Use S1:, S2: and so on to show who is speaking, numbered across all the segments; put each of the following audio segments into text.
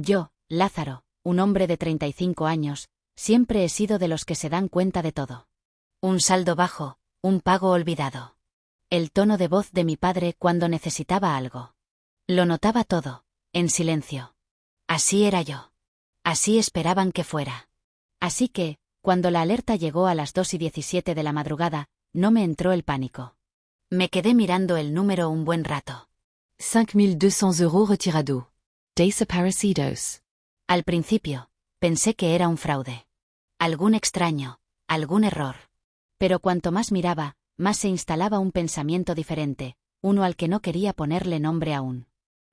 S1: Yo, Lázaro, un hombre de 35 años, siempre he sido de los que se dan cuenta de todo. Un saldo bajo, un pago olvidado. El tono de voz de mi padre cuando necesitaba algo. Lo notaba todo, en silencio. Así era yo. Así esperaban que fuera. Así que, cuando la alerta llegó a las 2:17 de la madrugada, no me entró el pánico. Me quedé mirando el número un buen rato.
S2: 5.200 € retirado. Desaparecidos.
S1: Al principio, pensé que era un fraude. Algún extraño, algún error. Pero cuanto más miraba, más se instalaba un pensamiento diferente, uno al que no quería ponerle nombre aún.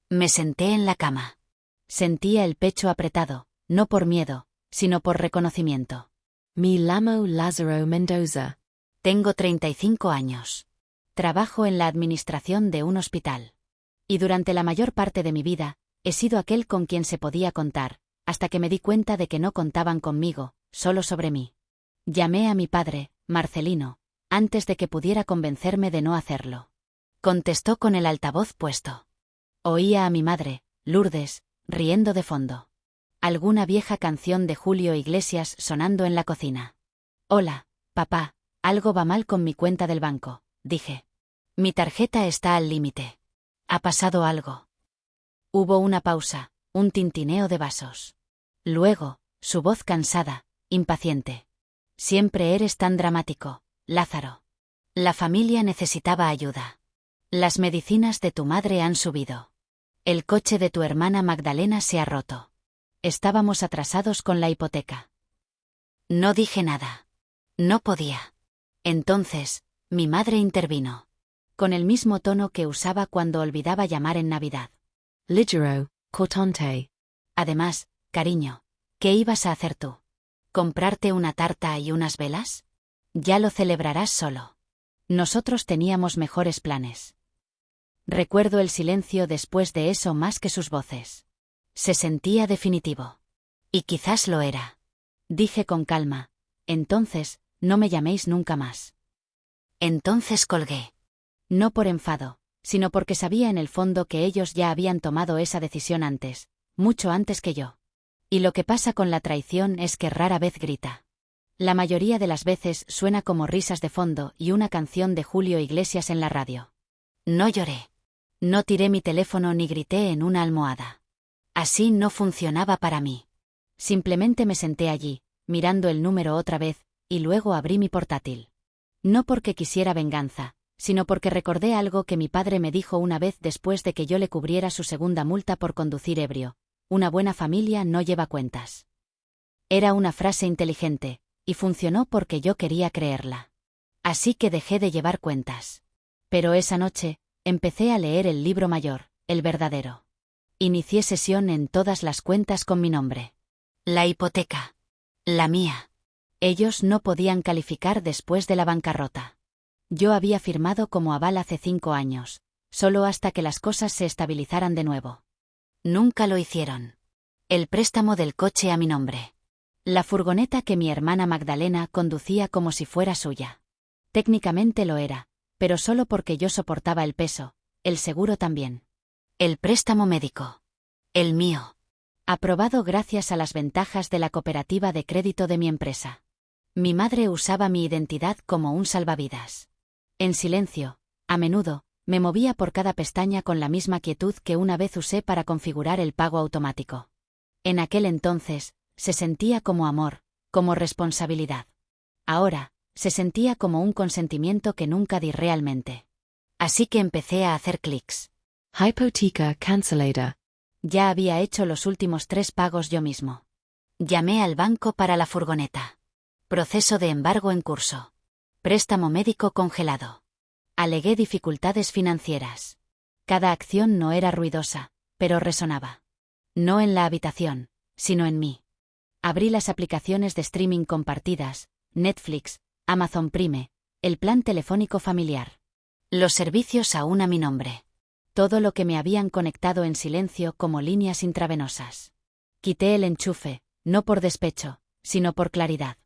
S1: Me senté en la cama. Sentía el pecho apretado, no por miedo, sino por reconocimiento.
S2: Me llamo Lázaro Mendoza.
S1: Tengo 35 años. Trabajo en la administración de un hospital. Y durante la mayor parte de mi vida, he sido aquel con quien se podía contar, hasta que me di cuenta de que no contaban conmigo, solo sobre mí. Llamé a mi padre, Marcelino, antes de que pudiera convencerme de no hacerlo. Contestó con el altavoz puesto. Oía a mi madre, Lourdes, riendo de fondo. Alguna vieja canción de Julio Iglesias sonando en la cocina. Hola, papá, algo va mal con mi cuenta del banco, dije. Mi tarjeta está al límite. ¿Ha pasado algo? Hubo una pausa, un tintineo de vasos. Luego, su voz cansada, impaciente. Siempre eres tan dramático, Lázaro. La familia necesitaba ayuda. Las medicinas de tu madre han subido. El coche de tu hermana Magdalena se ha roto. Estábamos atrasados con la hipoteca. No dije nada. No podía. Entonces, mi madre intervino. Con el mismo tono que usaba cuando olvidaba llamar en Navidad.
S2: Ligero, cortante.
S1: Además, cariño, ¿qué ibas a hacer tú? ¿Comprarte una tarta y unas velas? Ya lo celebrarás solo. Nosotros teníamos mejores planes. Recuerdo el silencio después de eso más que sus voces. Se sentía definitivo. Y quizás lo era. Dije con calma, entonces, no me llaméis nunca más. Entonces colgué. No por enfado, sino porque sabía en el fondo que ellos ya habían tomado esa decisión antes, mucho antes que yo. Y lo que pasa con la traición es que rara vez grita. La mayoría de las veces suena como risas de fondo y una canción de Julio Iglesias en la radio. No lloré. No tiré mi teléfono ni grité en una almohada. Así no funcionaba para mí. Simplemente me senté allí, mirando el número otra vez, y luego abrí mi portátil. No porque quisiera venganza, sino porque recordé algo que mi padre me dijo una vez después de que yo le cubriera su segunda multa por conducir ebrio. Una buena familia no lleva cuentas. Era una frase inteligente, y funcionó porque yo quería creerla. Así que dejé de llevar cuentas. Pero esa noche, empecé a leer el libro mayor, el verdadero. Inicié sesión en todas las cuentas con mi nombre. La hipoteca. La mía. Ellos no podían calificar después de la bancarrota. Yo había firmado como aval hace 5 años, solo hasta que las cosas se estabilizaran de nuevo. Nunca lo hicieron. El préstamo del coche a mi nombre. La furgoneta que mi hermana Magdalena conducía como si fuera suya. Técnicamente lo era, pero solo porque yo soportaba el peso, el seguro también. El préstamo médico. El mío. Aprobado gracias a las ventajas de la cooperativa de crédito de mi empresa. Mi madre usaba mi identidad como un salvavidas. En silencio, a menudo, me movía por cada pestaña con la misma quietud que una vez usé para configurar el pago automático. En aquel entonces, se sentía como amor, como responsabilidad. Ahora, se sentía como un consentimiento que nunca di realmente. Así que empecé a hacer clics.
S2: Hipoteca cancelada.
S1: Ya había hecho los últimos 3 pagos yo mismo. Llamé al banco para la furgoneta. Proceso de embargo en curso. Préstamo médico congelado. Alegué dificultades financieras. Cada acción no era ruidosa, pero resonaba. No en la habitación, sino en mí. Abrí las aplicaciones de streaming compartidas, Netflix, Amazon Prime, el plan telefónico familiar. Los servicios aún a mi nombre. Todo lo que me habían conectado en silencio como líneas intravenosas. Quité el enchufe, no por despecho, sino por claridad.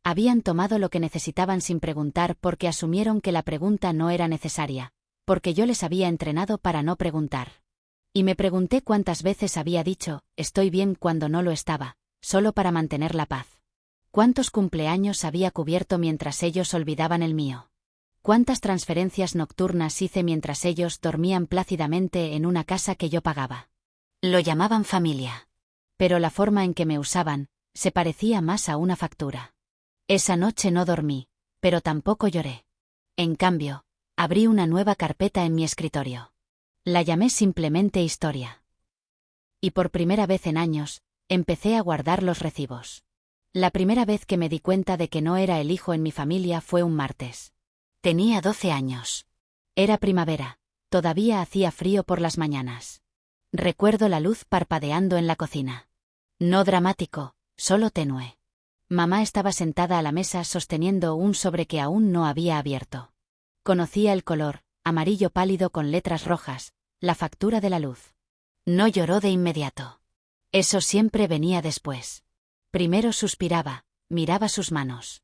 S1: Habían tomado lo que necesitaban sin preguntar porque asumieron que la pregunta no era necesaria, porque yo les había entrenado para no preguntar. Y me pregunté cuántas veces había dicho, estoy bien cuando no lo estaba, solo para mantener la paz. ¿Cuántos cumpleaños había cubierto mientras ellos olvidaban el mío? ¿Cuántas transferencias nocturnas hice mientras ellos dormían plácidamente en una casa que yo pagaba? Lo llamaban familia. Pero la forma en que me usaban, se parecía más a una factura. Esa noche no dormí, pero tampoco lloré. En cambio, abrí una nueva carpeta en mi escritorio. La llamé simplemente Historia. Y por primera vez en años, empecé a guardar los recibos. La primera vez que me di cuenta de que no era el hijo en mi familia fue un martes. Tenía 12 años. Era primavera, todavía hacía frío por las mañanas. Recuerdo la luz parpadeando en la cocina. No dramático, solo tenue. Mamá estaba sentada a la mesa sosteniendo un sobre que aún no había abierto. Conocía el color, amarillo pálido con letras rojas, la factura de la luz. No lloró de inmediato. Eso siempre venía después. Primero suspiraba, miraba sus manos.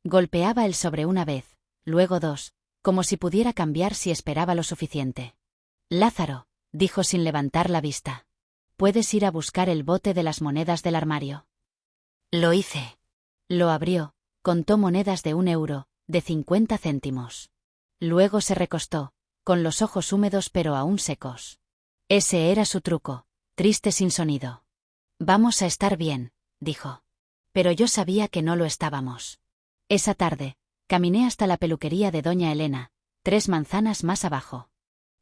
S1: Golpeaba el sobre una vez, luego dos, como si pudiera cambiar si esperaba lo suficiente. Lázaro, dijo sin levantar la vista. ¿Puedes ir a buscar el bote de las monedas del armario? Lo hice. Lo abrió, contó monedas de 1 euro, de 50 céntimos. Luego se recostó, con los ojos húmedos pero aún secos. Ese era su truco, triste sin sonido. Vamos a estar bien, dijo. Pero yo sabía que no lo estábamos. Esa tarde, caminé hasta la peluquería de doña Elena, 3 manzanas más abajo.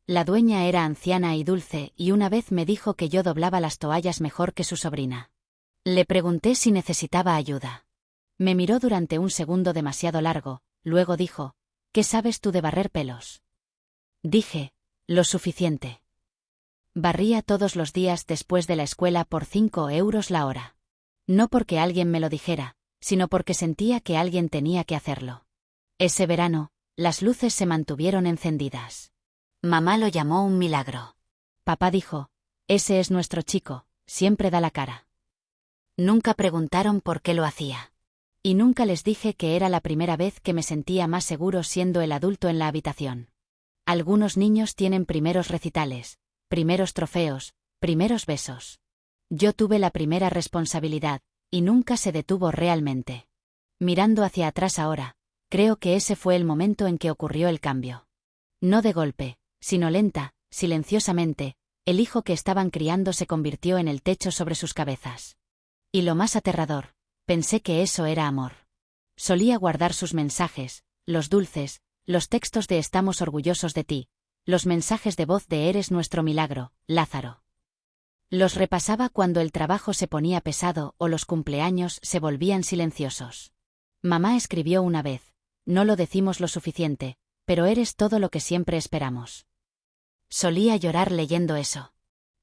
S1: La dueña era anciana y dulce y una vez me dijo que yo doblaba las toallas mejor que su sobrina. Le pregunté si necesitaba ayuda. Me miró durante un segundo demasiado largo, luego dijo, ¿qué sabes tú de barrer pelos? Dije, lo suficiente. Barría todos los días después de la escuela por 5 euros la hora. No porque alguien me lo dijera, sino porque sentía que alguien tenía que hacerlo. Ese verano, las luces se mantuvieron encendidas. Mamá lo llamó un milagro. Papá dijo, ese es nuestro chico, siempre da la cara. Nunca preguntaron por qué lo hacía. Y nunca les dije que era la primera vez que me sentía más seguro siendo el adulto en la habitación. Algunos niños tienen primeros recitales, primeros trofeos, primeros besos. Yo tuve la primera responsabilidad, y nunca se detuvo realmente. Mirando hacia atrás ahora, creo que ese fue el momento en que ocurrió el cambio. No de golpe, sino lenta, silenciosamente, el hijo que estaban criando se convirtió en el techo sobre sus cabezas. Y lo más aterrador, pensé que eso era amor. Solía guardar sus mensajes, los dulces, los textos de estamos orgullosos de ti, los mensajes de voz de eres nuestro milagro, Lázaro. Los repasaba cuando el trabajo se ponía pesado o los cumpleaños se volvían silenciosos. Mamá escribió una vez, no lo decimos lo suficiente, pero eres todo lo que siempre esperamos. Solía llorar leyendo eso.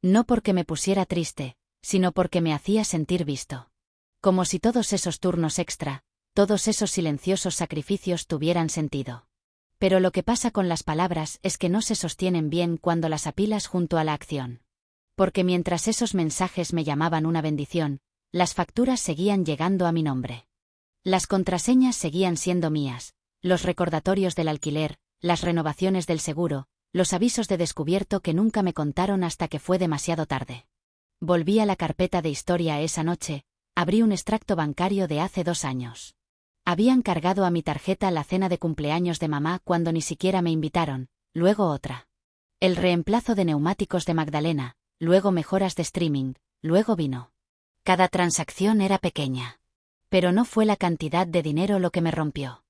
S1: No porque me pusiera triste, sino porque me hacía sentir visto. Como si todos esos turnos extra, todos esos silenciosos sacrificios tuvieran sentido. Pero lo que pasa con las palabras es que no se sostienen bien cuando las apilas junto a la acción. Porque mientras esos mensajes me llamaban una bendición, las facturas seguían llegando a mi nombre. Las contraseñas seguían siendo mías, los recordatorios del alquiler, las renovaciones del seguro, los avisos de descubierto que nunca me contaron hasta que fue demasiado tarde. Volví a la carpeta de historia esa noche, abrí un extracto bancario de hace 2 años. Habían cargado a mi tarjeta la cena de cumpleaños de mamá cuando ni siquiera me invitaron, luego otra. El reemplazo de neumáticos de Magdalena, luego mejoras de streaming, luego vino. Cada transacción era pequeña. Pero no fue la cantidad de dinero lo que me rompió.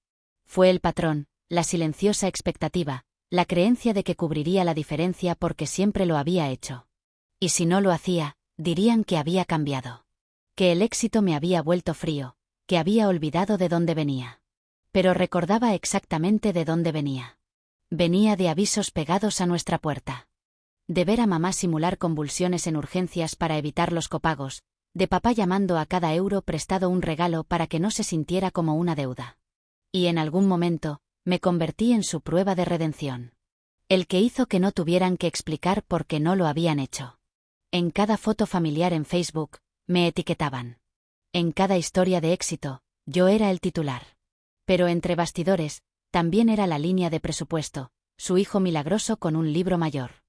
S1: Fue el patrón, la silenciosa expectativa, la creencia de que cubriría la diferencia porque siempre lo había hecho. Y si no lo hacía, dirían que había cambiado. Que el éxito me había vuelto frío, que había olvidado de dónde venía. Pero recordaba exactamente de dónde venía. Venía de avisos pegados a nuestra puerta. De ver a mamá simular convulsiones en urgencias para evitar los copagos, de papá llamando a cada euro prestado un regalo para que no se sintiera como una deuda. Y en algún momento, me convertí en su prueba de redención. El que hizo que no tuvieran que explicar por qué no lo habían hecho. En cada foto familiar en Facebook, me etiquetaban. En cada historia de éxito, yo era el titular. Pero entre bastidores, también era la línea de presupuesto, su hijo milagroso con un libro mayor.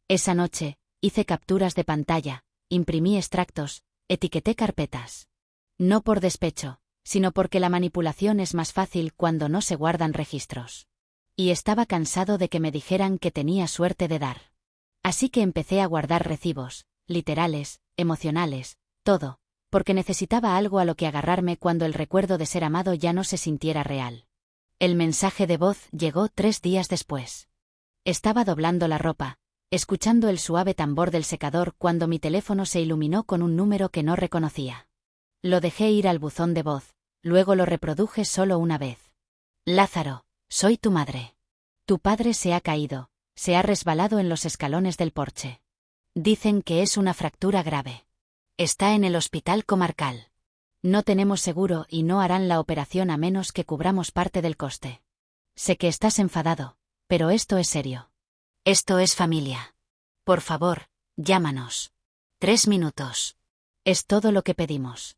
S1: Esa noche, Hice capturas de pantalla, imprimí extractos, etiqueté carpetas. No por despecho, sino porque la manipulación es más fácil cuando no se guardan registros. Y estaba cansado de que me dijeran que tenía suerte de dar. Así que empecé a guardar recibos, literales, emocionales, todo, porque necesitaba algo a lo que agarrarme cuando el recuerdo de ser amado ya no se sintiera real. El mensaje de voz llegó 3 días después. Estaba doblando la ropa, escuchando el suave tambor del secador cuando mi teléfono se iluminó con un número que no reconocía. Lo dejé ir al buzón de voz, luego lo reproduje solo una vez. Lázaro, soy tu madre. Tu padre se ha caído, se ha resbalado en los escalones del porche. Dicen que es una fractura grave. Está en el hospital comarcal. No tenemos seguro y no harán la operación a menos que cubramos parte del coste. Sé que estás enfadado, pero esto es serio. Esto es familia. Por favor, llámanos. 3 minutos. Es todo lo que pedimos.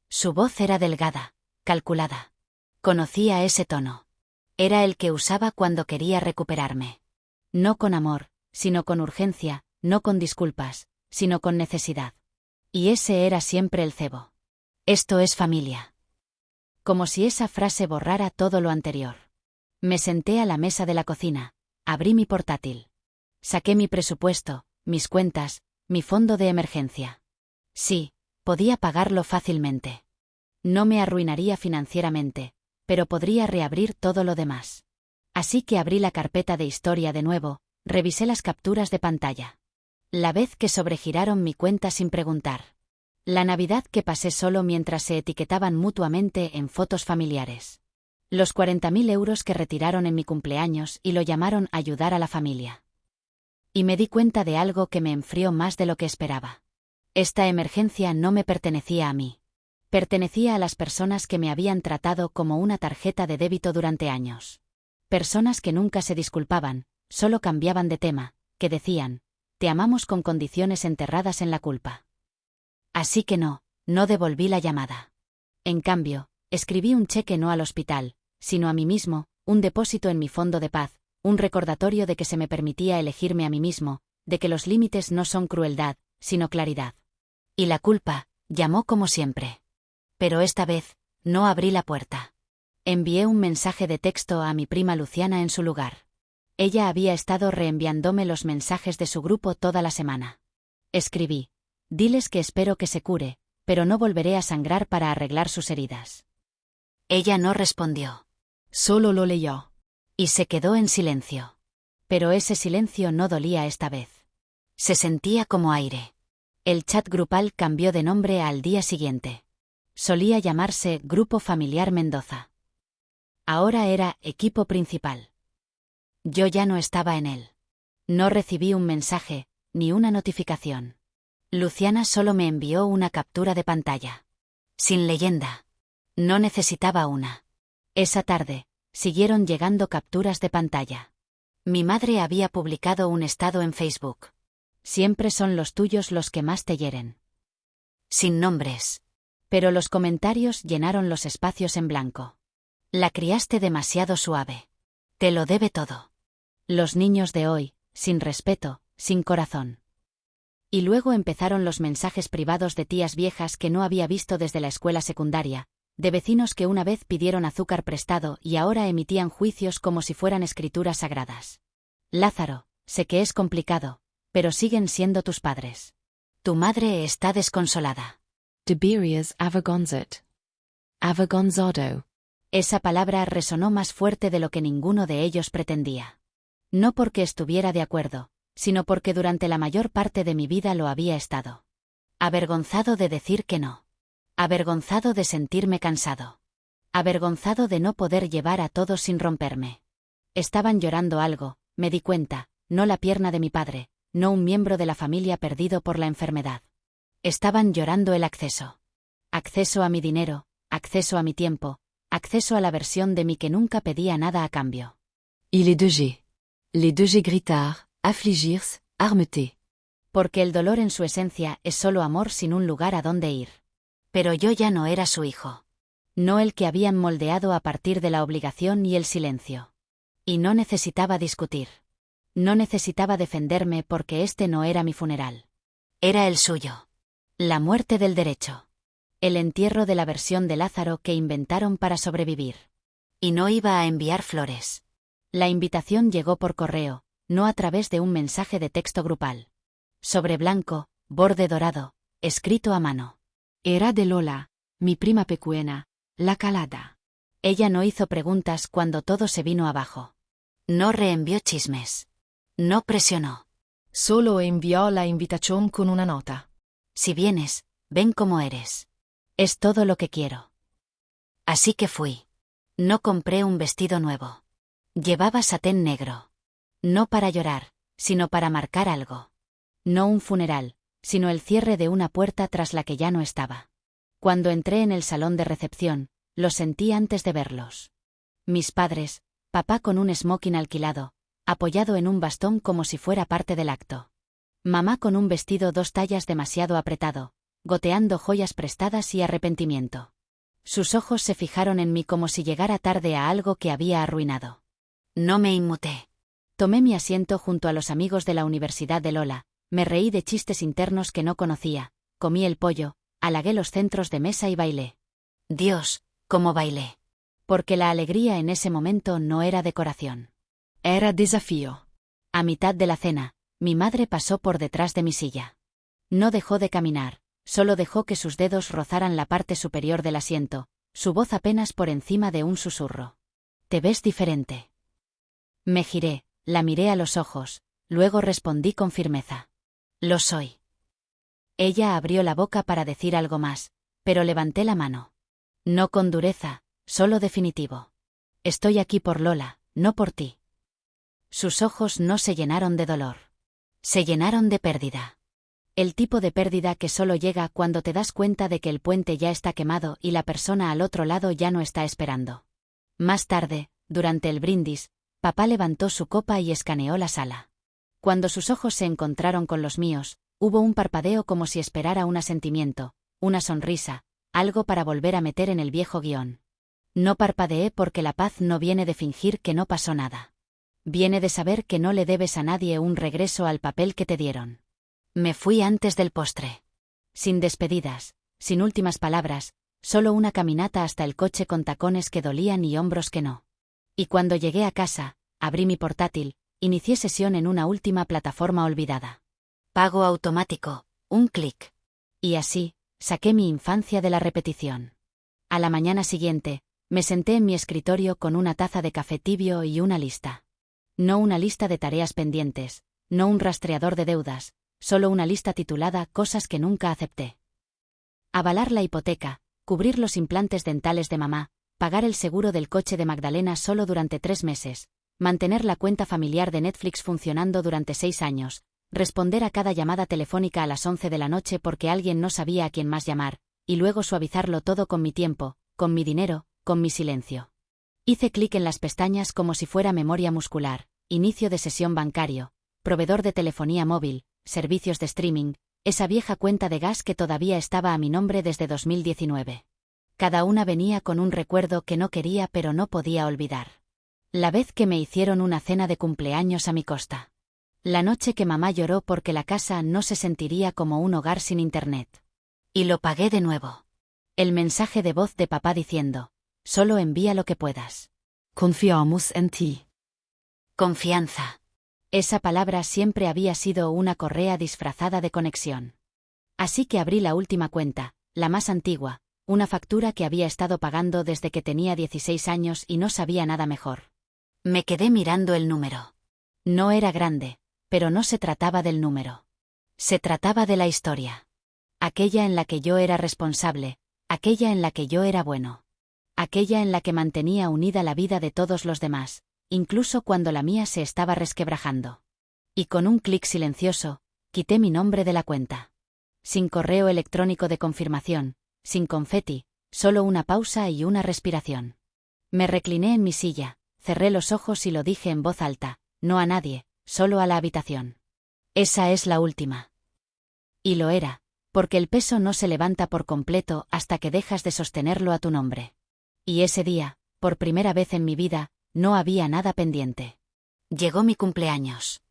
S1: Su voz era delgada, calculada. Conocía ese tono. Era el que usaba cuando quería recuperarme. No con amor, sino con urgencia, no con disculpas, sino con necesidad. Y ese era siempre el cebo. Esto es familia. Como si esa frase borrara todo lo anterior. Me senté a la mesa de la cocina, abrí mi portátil. Saqué mi presupuesto, mis cuentas, mi fondo de emergencia. Sí, podía pagarlo fácilmente. No me arruinaría financieramente, pero podría reabrir todo lo demás. Así que abrí la carpeta de historia de nuevo, revisé las capturas de pantalla. La vez que sobregiraron mi cuenta sin preguntar. La Navidad que pasé solo mientras se etiquetaban mutuamente en fotos familiares. Los 40.000 euros que retiraron en mi cumpleaños y lo llamaron ayudar a la familia. Y me di cuenta de algo que me enfrió más de lo que esperaba. Esta emergencia no me pertenecía a mí. Pertenecía a las personas que me habían tratado como una tarjeta de débito durante años. Personas que nunca se disculpaban, solo cambiaban de tema, que decían, te amamos con condiciones enterradas en la culpa. Así que no devolví la llamada. En cambio, escribí un cheque no al hospital, sino a mí mismo, un depósito en mi fondo de paz, un recordatorio de que se me permitía elegirme a mí mismo, de que los límites no son crueldad, sino claridad. Y la culpa, llamó como siempre. Pero esta vez, no abrí la puerta. Envié un mensaje de texto a mi prima Luciana en su lugar. Ella había estado reenviándome los mensajes de su grupo toda la semana. Escribí, diles que espero que se cure, pero no volveré a sangrar para arreglar sus heridas. Ella no respondió. Solo lo leyó. Y se quedó en silencio. Pero ese silencio no dolía esta vez. Se sentía como aire. El chat grupal cambió de nombre al día siguiente. Solía llamarse Grupo Familiar Mendoza. Ahora era Equipo Principal. Yo ya no estaba en él. No recibí un mensaje, ni una notificación. Luciana solo me envió una captura de pantalla. Sin leyenda. No necesitaba una. Esa tarde, siguieron llegando capturas de pantalla. Mi madre había publicado un estado en Facebook. Siempre son los tuyos los que más te hieren. Sin nombres. Pero los comentarios llenaron los espacios en blanco. La criaste demasiado suave. Te lo debe todo. Los niños de hoy, sin respeto, sin corazón. Y luego empezaron los mensajes privados de tías viejas que no había visto desde la escuela secundaria, de vecinos que una vez pidieron azúcar prestado y ahora emitían juicios como si fueran escrituras sagradas. Lázaro, sé que es complicado, pero siguen siendo tus padres. Tu madre está desconsolada.
S2: Tiberius avergonzat. Avergonzado.
S1: Esa palabra resonó más fuerte de lo que ninguno de ellos pretendía. No porque estuviera de acuerdo, sino porque durante la mayor parte de mi vida lo había estado. Avergonzado de decir que no. Avergonzado de sentirme cansado. Avergonzado de no poder llevar a todos sin romperme. Estaban llorando algo, me di cuenta, no la pierna de mi padre, no un miembro de la familia perdido por la enfermedad. Estaban llorando el acceso. Acceso a mi dinero, acceso a mi tiempo, acceso a la versión de mí que nunca pedía nada a cambio.
S2: Y les 2G. Les 2G gritar, affligirse, armeter.
S1: Porque el dolor en su esencia es solo amor sin un lugar a donde ir. Pero yo ya no era su hijo. No el que habían moldeado a partir de la obligación y el silencio. Y no necesitaba discutir. No necesitaba defenderme porque este no era mi funeral. Era el suyo. La muerte del derecho. El entierro de la versión de Lázaro que inventaron para sobrevivir. Y no iba a enviar flores. La invitación llegó por correo, no a través de un mensaje de texto grupal. Sobre blanco, borde dorado, escrito a mano.
S2: Era de Lola, mi prima pequeña, la Calada.
S1: Ella no hizo preguntas cuando todo se vino abajo. No reenvió chismes. No presionó.
S2: Solo envió la invitación con una nota.
S1: Si vienes, ven como eres. Es todo lo que quiero. Así que fui. No compré un vestido nuevo. Llevaba satén negro. No para llorar, sino para marcar algo. No un funeral, sino el cierre de una puerta tras la que ya no estaba. Cuando entré en el salón de recepción, lo sentí antes de verlos. Mis padres, papá con un smoking alquilado, apoyado en un bastón como si fuera parte del acto. Mamá con un vestido 2 tallas demasiado apretado, goteando joyas prestadas y arrepentimiento. Sus ojos se fijaron en mí como si llegara tarde a algo que había arruinado. No me inmuté. Tomé mi asiento junto a los amigos de la Universidad de Lola, me reí de chistes internos que no conocía, comí el pollo, halagué los centros de mesa y bailé. Dios, cómo bailé. Porque la alegría en ese momento no era decoración.
S2: Era desafío.
S1: A mitad de la cena, mi madre pasó por detrás de mi silla. No dejó de caminar, solo dejó que sus dedos rozaran la parte superior del asiento, su voz apenas por encima de un susurro. «Te ves diferente». Me giré, la miré a los ojos, luego respondí con firmeza. «Lo soy». Ella abrió la boca para decir algo más, pero levanté la mano. No con dureza, solo definitivo. «Estoy aquí por Lola, no por ti». Sus ojos no se llenaron de dolor. Se llenaron de pérdida. El tipo de pérdida que solo llega cuando te das cuenta de que el puente ya está quemado y la persona al otro lado ya no está esperando. Más tarde, durante el brindis, papá levantó su copa y escaneó la sala. Cuando sus ojos se encontraron con los míos, hubo un parpadeo como si esperara un asentimiento, una sonrisa, algo para volver a meter en el viejo guión. No parpadeé porque la paz no viene de fingir que no pasó nada. Viene de saber que no le debes a nadie un regreso al papel que te dieron. Me fui antes del postre. Sin despedidas, sin últimas palabras, solo una caminata hasta el coche con tacones que dolían y hombros que no. Y cuando llegué a casa, abrí mi portátil, inicié sesión en una última plataforma olvidada. Pago automático, un clic. Y así, saqué mi infancia de la repetición. A la mañana siguiente, me senté en mi escritorio con una taza de café tibio y una lista. No una lista de tareas pendientes, no un rastreador de deudas, solo una lista titulada Cosas que nunca acepté. Avalar la hipoteca, cubrir los implantes dentales de mamá, pagar el seguro del coche de Magdalena solo durante 3 meses, mantener la cuenta familiar de Netflix funcionando durante 6 años, responder a cada llamada telefónica a las 11 de la noche porque alguien no sabía a quién más llamar, y luego suavizarlo todo con mi tiempo, con mi dinero, con mi silencio. Hice clic en las pestañas como si fuera memoria muscular, inicio de sesión bancario, proveedor de telefonía móvil, servicios de streaming, esa vieja cuenta de gas que todavía estaba a mi nombre desde 2019. Cada una venía con un recuerdo que no quería pero no podía olvidar. La vez que me hicieron una cena de cumpleaños a mi costa. La noche que mamá lloró porque la casa no se sentiría como un hogar sin internet. Y lo pagué de nuevo. El mensaje de voz de papá diciendo, solo envía lo que puedas.
S2: Confiamos en ti.
S1: Confianza. Esa palabra siempre había sido una correa disfrazada de conexión. Así que abrí la última cuenta, la más antigua, una factura que había estado pagando desde que tenía 16 años y no sabía nada mejor. Me quedé mirando el número. No era grande, pero no se trataba del número. Se trataba de la historia. Aquella en la que yo era responsable, aquella en la que yo era bueno. Aquella en la que mantenía unida la vida de todos los demás, incluso cuando la mía se estaba resquebrajando. Y con un clic silencioso, quité mi nombre de la cuenta. Sin correo electrónico de confirmación, sin confeti, solo una pausa y una respiración. Me recliné en mi silla, cerré los ojos y lo dije en voz alta, no a nadie, solo a la habitación. Esa es la última. Y lo era, porque el peso no se levanta por completo hasta que dejas de sostenerlo a tu nombre. Y ese día, por primera vez en mi vida, no había nada pendiente. Llegó mi cumpleaños.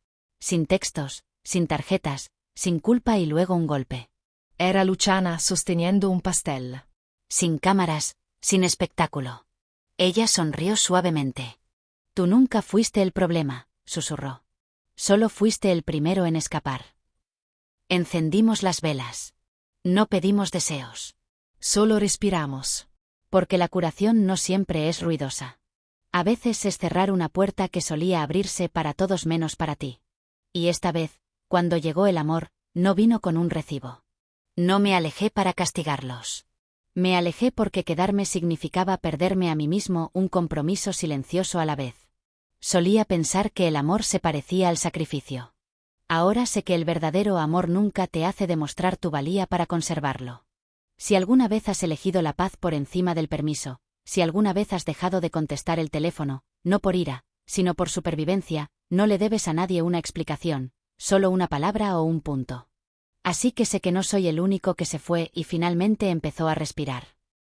S1: sin textos, sin tarjetas, sin culpa y luego un golpe.
S3: Era Luciana sosteniendo un pastel.
S1: Sin cámaras, sin espectáculo. Ella sonrió suavemente. Tú nunca fuiste el problema, susurró. Solo fuiste el primero en escapar. Encendimos las velas. No pedimos deseos.
S3: Solo respiramos.
S1: Porque la curación no siempre es ruidosa. A veces es cerrar una puerta que solía abrirse para todos menos para ti. Y esta vez, cuando llegó el amor, no vino con un recibo. No me alejé para castigarlos. Me alejé porque quedarme significaba perderme a mí mismo, un compromiso silencioso a la vez. Solía pensar que el amor se parecía al sacrificio. Ahora sé que el verdadero amor nunca te hace demostrar tu valía para conservarlo. Si alguna vez has elegido la paz por encima del permiso, si alguna vez has dejado de contestar el teléfono, no por ira, sino por supervivencia, no le debes a nadie una explicación, solo una palabra o un punto. Así que sé que no soy el único que se fue y finalmente empezó a respirar.